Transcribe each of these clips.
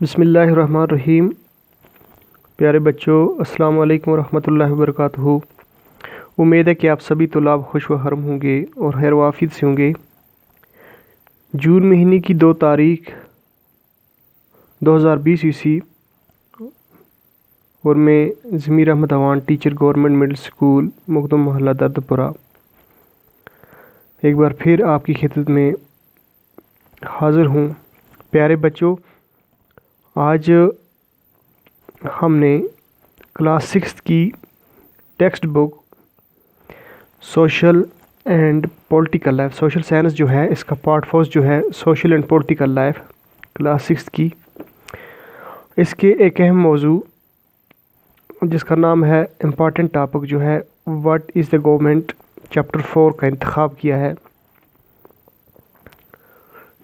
بسم اللہ الرحمن الرحیم۔ پیارے بچوں، السلام علیکم ورحمۃ اللہ وبرکاتہ۔ امید ہے کہ آپ سبھی طلاب خوش و خرم ہوں گے اور خیر و عافیت سے ہوں گے۔ جون مہینے کی 2 تاریخ 2020 عیسوی اور میں Zameer Ahmed Awan, teacher, government middle school مقدم محلہ دردپورہ، ایک بار پھر آپ کی خدمت میں حاضر ہوں۔ پیارے بچوں، آج ہم نے کلاس 6 کی text book social and political life, social science جو ہے، اس کا پارٹ 4 جو ہے social and political life class 6 کی، اس کے ایک اہم موضوع جس کا نام ہے امپورٹنٹ ٹاپک جو ہے what is the government, chapter 4 کا انتخاب کیا ہے۔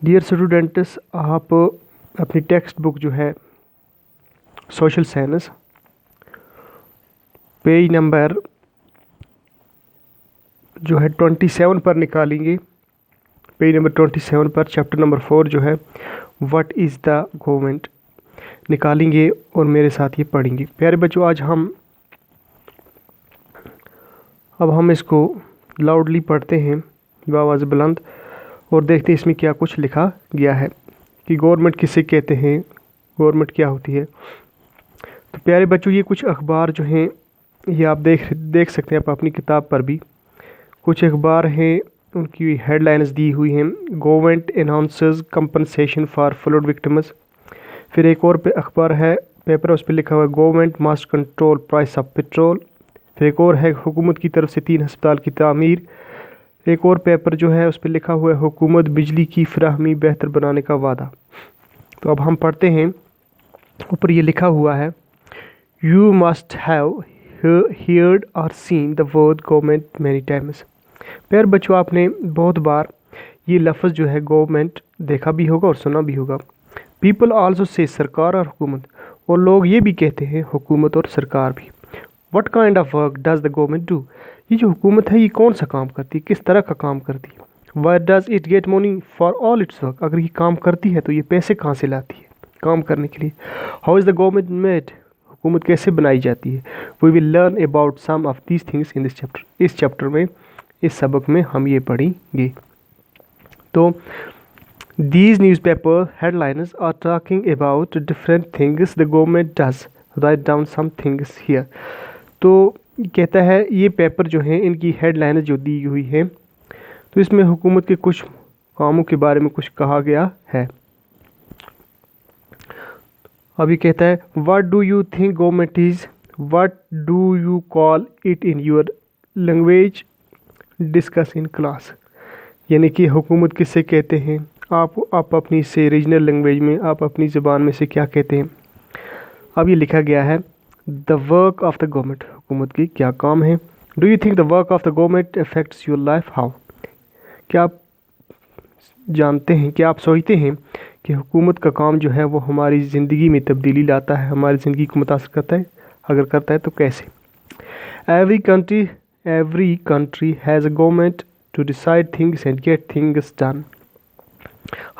ڈیئر اسٹوڈنٹس، آپ اپنی ٹیکسٹ بک جو ہے سوشل سائنس پیج نمبر جو ہے 27 پر نکالیں گے۔ پیج نمبر 27 پر چیپٹر نمبر 4 جو ہے واٹ از دا گورنمنٹ نکالیں گے اور میرے ساتھ یہ پڑھیں گے۔ پیارے بچوں، اب ہم اس کو لاؤڈلی پڑھتے ہیں بآواز بلند اور دیکھتے ہیں اس میں کیا کچھ لکھا گیا ہے کہ گورنمنٹ کسے کہتے ہیں، گورنمنٹ کیا ہوتی ہے۔ تو پیارے بچوں، یہ کچھ اخبار جو ہیں یہ آپ دیکھ سکتے ہیں آپ اپنی کتاب پر بھی۔ کچھ اخبار ہیں، ان کی ہیڈ لائنز دی ہوئی ہیں، government announces compensation for flood victims. پھر ایک اور اخبار ہے، پیپر اس پہ لکھا ہوا ہے government must control price of petrol. پھر ایک اور ہے حکومت کی طرف سے 3 ہسپتال کی تعمیر۔ ایک اور پیپر جو ہے اس پہ لکھا ہوا ہے حکومت بجلی کی فراہمی بہتر بنانے کا وعدہ۔ تو اب ہم پڑھتے ہیں، اوپر یہ لکھا ہوا ہے You must have heard or seen the word government many times۔ پیارے بچوں، آپ نے بہت بار یہ لفظ جو ہے گورنمنٹ دیکھا بھی ہوگا اور سنا بھی ہوگا۔ People also say سرکار اور حکومت، اور لوگ یہ بھی کہتے ہیں حکومت اور سرکار بھی۔ What kind of work does the government do؟ یہ جو حکومت ہے یہ کون سا کام کرتی ہے، کس طرح کا کام کرتی ہے۔ Where does it get money for all its work؟ اگر یہ کام کرتی ہے تو یہ پیسے کہاں سے لاتی ہے کام کرنے کے لیے۔ How is the government made؟ حکومت کیسے بنائی جاتی ہے۔ We will learn about some of these things in this chapter۔ اس چیپٹر میں، اس سبق میں ہم یہ پڑھیں گے۔ تو these newspaper headlines are talking about different things the government does۔ Write down some things here۔ تو کہتا ہے یہ پیپر جو ہیں ان کی ہیڈ لائنز جو دی ہوئی ہیں تو اس میں حکومت کے کچھ کاموں کے بارے میں کچھ کہا گیا ہے۔ ابھی کہتا ہے what do you think government is؟ What do you call it in your language؟ Discuss in class۔ یعنی کہ حکومت کس سے کہتے ہیں، آپ اپنی سے ریجنل لینگویج میں، آپ اپنی زبان میں سے کیا کہتے ہیں۔ اب یہ لکھا گیا ہے the work of the government، حکومت کی کیا کام ہے۔ Do you think the work of the government affects your life؟ How؟ کیا آپ جانتے ہیں، کیا آپ سوچتے ہیں کہ حکومت کا کام جو ہے وہ ہماری زندگی میں تبدیلی لاتا ہے، ہماری زندگی کو متاثر کرتا ہے؟ اگر کرتا ہے تو کیسے۔ Every country has a government to decide things and get things done۔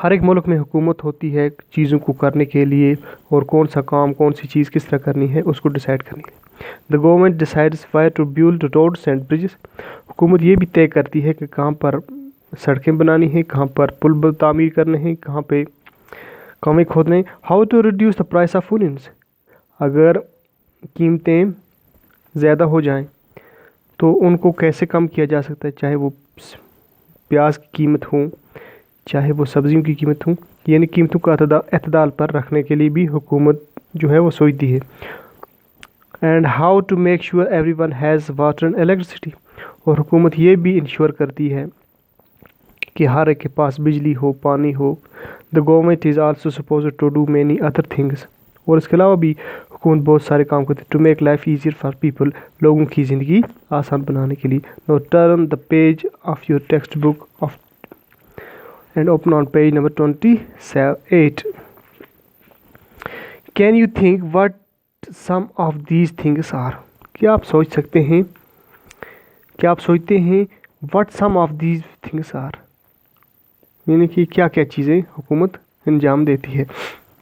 ہر ایک ملک میں حکومت ہوتی ہے چیزوں کو کرنے کے لیے اور کون سا کام، کون سی چیز کس طرح کرنی ہے اس کو ڈیسائیڈ کرنے کے لیے۔ The government decides where to build roads and bridges۔ حکومت یہ بھی طے کرتی ہے کہ کہاں پر سڑکیں بنانی ہیں، کہاں پر پل تعمیر کرنے ہیں، کہاں پہ کنویں کھودنے ہیں۔ How to reduce the price of onions؟ اگر قیمتیں زیادہ ہو جائیں تو ان کو کیسے کم کیا جا سکتا ہے، چاہے وہ پیاز کی قیمت ہوں، چاہے وہ سبزیوں کی قیمت ہوں، یعنی قیمتوں کا اعتدال پر رکھنے کے لیے بھی حکومت جو ہے وہ سوچتی ہے۔ And how to make sure everyone has water and electricity, اور حکومت یہ بھی انشور کرتی ہے کہ ہر ایک کے پاس بجلی ہو، پانی ہو۔ The government is also suppose to do many other things, اور اس کے علاوہ بھی حکومت بہت سارے کام کرتی ہے to make life easier for people, لوگوں کی زندگی آسان بنانے کے لیے۔ Now turn the page of your textbook of and open on page number 28۔ Can you think what some of these things are؟ کیا آپ سوچ سکتے ہیں، کیا آپ سوچتے ہیں what some of these things are؟ یعنی کہ کیا کیا چیزیں حکومت انجام دیتی ہے۔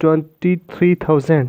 23,000,